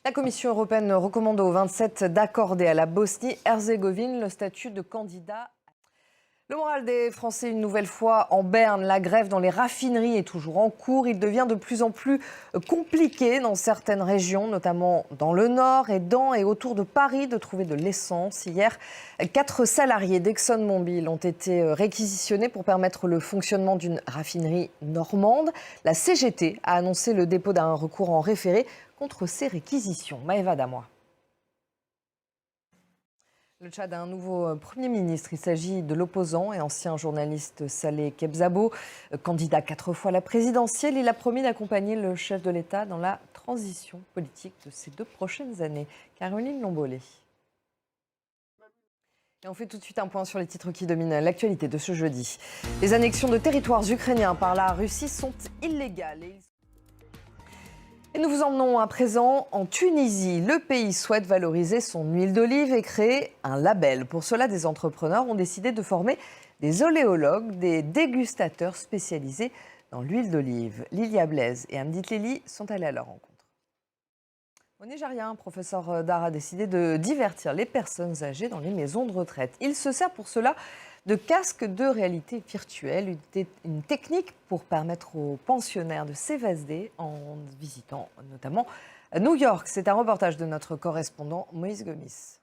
La Commission européenne recommande aux 27 d'accorder à la Bosnie-Herzégovine le statut de candidat. Le moral des Français, une nouvelle fois en berne. La grève dans les raffineries est toujours en cours. Il devient de plus en plus compliqué dans certaines régions, notamment dans le nord et dans et autour de Paris, de trouver de l'essence. Hier, 4 salariés d'ExxonMobil ont été réquisitionnés pour permettre le fonctionnement d'une raffinerie normande. La CGT a annoncé le dépôt d'un recours en référé contre ces réquisitions. Maëva Damois. Le Tchad a un nouveau Premier ministre. Il s'agit de l'opposant et ancien journaliste Saleh Kebzabo, candidat 4 fois à la présidentielle. Il a promis d'accompagner le chef de l'État dans la transition politique de ces 2 prochaines années. Caroline Lombolé. Et on fait tout de suite un point sur les titres qui dominent l'actualité de ce jeudi. Les annexions de territoires ukrainiens par la Russie sont illégales. Et nous vous emmenons à présent en Tunisie. Le pays souhaite valoriser son huile d'olive et créer un label. Pour cela, des entrepreneurs ont décidé de former des oléologues, des dégustateurs spécialisés dans l'huile d'olive. Lilia Blaise et Amdit Lili sont allés à leur rencontre. Au Nigeria, un professeur d'art a décidé de divertir les personnes âgées dans les maisons de retraite. Il se sert pour cela de casques de réalité virtuelle, une technique pour permettre aux pensionnaires de s'évader en visitant notamment New York. C'est un reportage de notre correspondant Moïse Gomis.